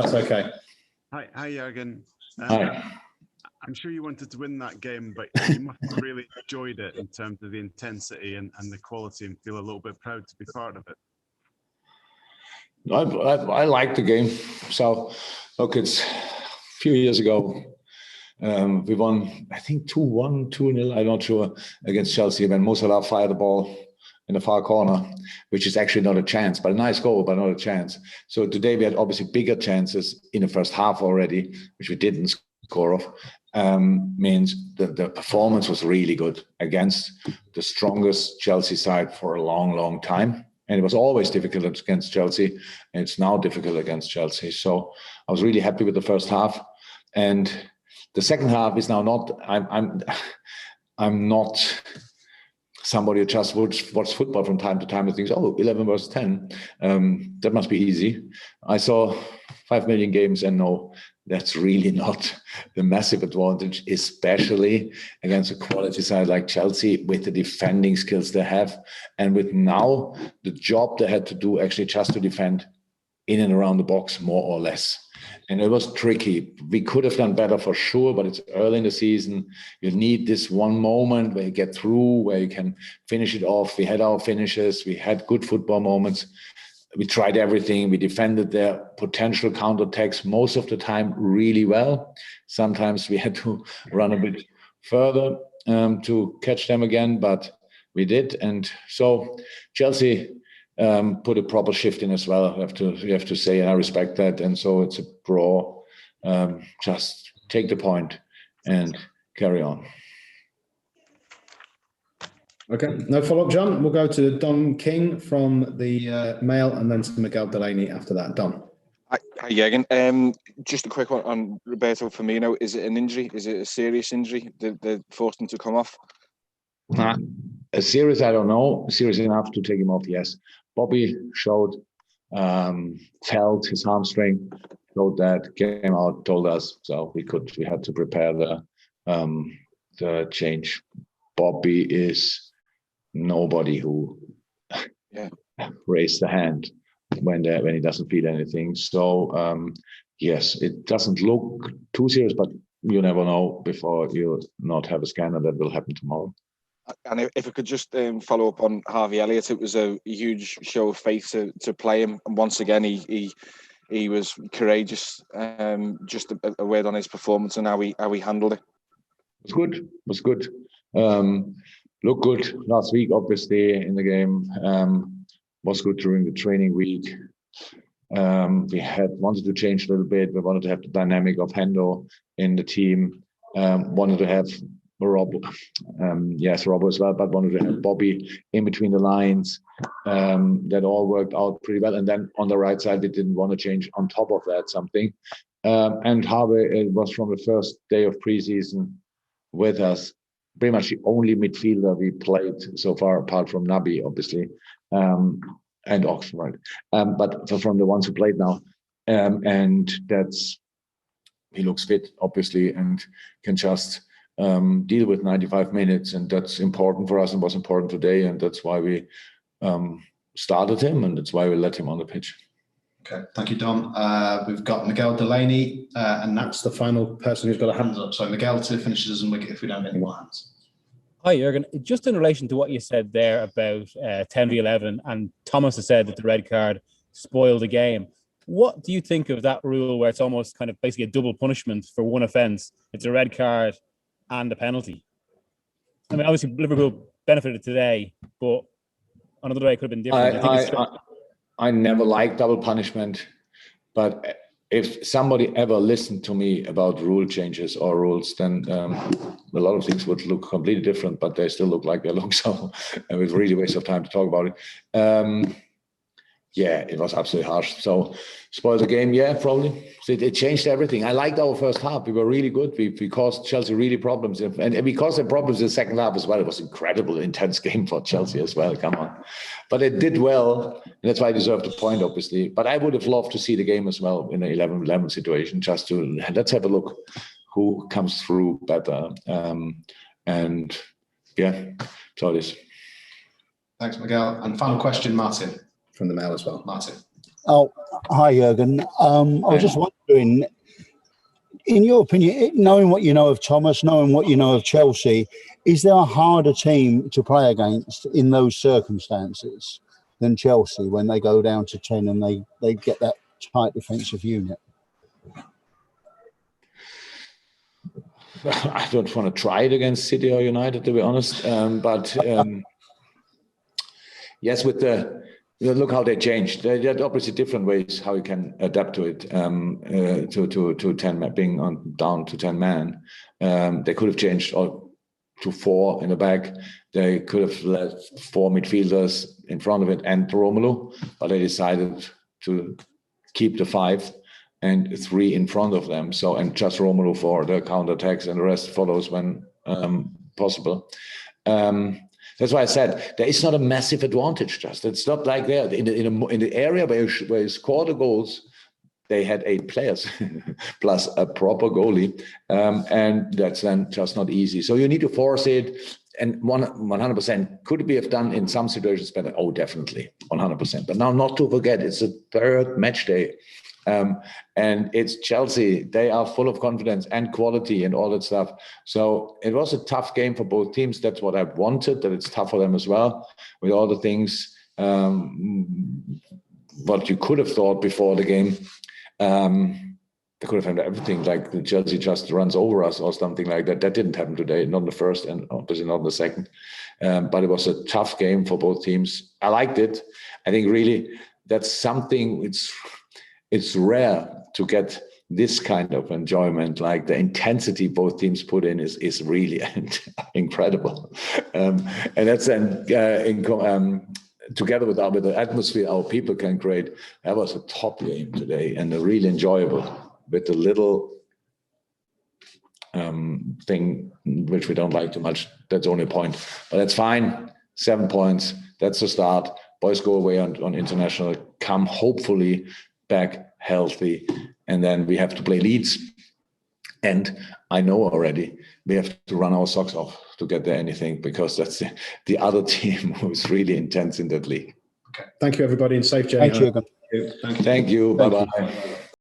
that's okay. Hi, Jurgen. Hi. I'm sure you wanted to win that game, but you must have really enjoyed it in terms of the intensity and the quality, and feel a little bit proud to be part of it. I like the game. So, look, it's a few years ago. We won, I think 2-1, 2-0, I'm not sure, against Chelsea when Mo Salah fired the ball in the far corner, which is actually not a chance, but a nice goal, but not a chance. So today we had obviously bigger chances in the first half already, which we didn't score off. Means the performance was really good against the strongest Chelsea side for a long, long time. And it was always difficult against Chelsea, and it's now difficult against Chelsea. So I was really happy with the first half. And the second half is now not, I'm not somebody who just watch football from time to time and thinks, 11 versus 10, that must be easy. I saw 5 million games, and no, that's really not the massive advantage, especially against a quality side like Chelsea with the defending skills they have. And with now the job they had to do actually just to defend in and around the box, more or less. And it was tricky. We could have done better for sure, but it's early in the season. You need this one moment where you get through, where you can finish it off. We had our finishes. We had good football moments. We tried everything. We defended their potential counterattacks most of the time really well. Sometimes we had to run a bit further to catch them again, but we did. And so Chelsea put a proper shift in as well, you have to say, and I respect that. And so it's a draw. Just take the point and carry on. Okay, no follow-up, John. We'll go to Don King from the Mail, and then to Miguel Delaney after that. Don. Hi, Jurgen. Just a quick one on Roberto Firmino. Is it an injury? Is it a serious injury that forced him to come off? A serious, I don't know. Serious enough to take him off, yes. Bobby showed, felt his hamstring, showed that, came out, told us, so we had to prepare the change. Bobby is nobody who raised the hand when he doesn't feel anything. So yes, it doesn't look too serious, but you never know before you not have a scanner. That will happen tomorrow. And if I could just follow up on Harvey Elliott, it was a huge show of faith to play him, and once again he was courageous. Just a word on his performance and how he handled it. It was good. Looked good last week, obviously, in the game. Was good during the training week. We wanted to change a little bit. We wanted to have the dynamic of Hendo in the team. Wanted to have Rob as well, but wanted to have Bobby in between the lines. That all worked out pretty well. And then on the right side, we didn't want to change on top of that something. And Harvey was from the first day of preseason with us, pretty much the only midfielder we played so far, apart from Naby, obviously, and Oxford. But from the ones who played now, and he looks fit, obviously, and can just deal with 95 minutes, and that's important for us and was important today, and that's why we started him, and that's why we let him on the pitch. Okay, thank you, Dom. We've got Miguel Delaney, and that's the final person who's got a hand up. So Miguel to finish us and wicket if we don't get any more hands. Hi, Jurgen. Just in relation to what you said there about 10v11, and Thomas has said that the red card spoiled the game. What do you think of that rule where it's almost kind of basically a double punishment for one offence? It's a red card and a penalty. I mean, obviously Liverpool benefited today, but on another day it could have been different. I never liked double punishment, but if somebody ever listened to me about rule changes or rules, then a lot of things would look completely different, but they still look like they look. So it was really a waste of time to talk about it. Yeah, it was absolutely harsh. So spoiled the game, yeah, probably. So it changed everything. I liked our first half. We were really good. We caused Chelsea really problems. And we caused them problems in the second half as well. It was an incredible, intense game for Chelsea as well. Come on. But it did well. And that's why I deserved the point, obviously. But I would have loved to see the game as well in an 11-11 situation, just to, let's have a look who comes through better. And yeah, so it is. Thanks, Miguel. And final question, Martin, from the Mail as well. Martin. Oh, hi, Jurgen. I was just wondering, in your opinion, knowing what you know of Thomas, knowing what you know of Chelsea, is there a harder team to play against in those circumstances than Chelsea when they go down to 10 and they get that tight defensive unit? I don't want to try it against City or United, to be honest. But yes, with look how they changed. They had obviously different ways how you can adapt to it. To 10 being down to 10 man. They could have changed to 4 in the back. They could have left 4 midfielders in front of it and Romelu, but they decided to keep the 5 and 3 in front of them. So, and just Romelu for the counterattacks, and the rest follows when possible. That's why I said there is not a massive advantage. Just it's not like there in the area where you score the goals. They had 8 players plus a proper goalie, and that's then just not easy. So you need to force it. And 100% could we have done in some situations better? Oh, definitely, 100%. But now, not to forget, it's a 3rd match day. And it's Chelsea. They are full of confidence and quality and all that stuff. So it was a tough game for both teams. That's what I wanted, that it's tough for them as well, with all the things what you could have thought before the game. They could have had everything, like the Chelsea just runs over us or something like that. That didn't happen today, not in the first and obviously not in the second. But it was a tough game for both teams. I liked it. I think really that's something, it's rare to get this kind of enjoyment, like the intensity both teams put in is really incredible. And that's then together with the atmosphere our people can create. That was a top game today and a really enjoyable, with a little thing which we don't like too much. That's the only point, but that's fine. 7 points, that's the start. Boys go away on international, come hopefully back healthy, and then we have to play Leeds. And I know already we have to run our socks off to get there anything, because that's the other team who's really intense in that league. Okay. Thank you, everybody, and safe journey. Thank you. Thank you. Thank you. Bye-bye.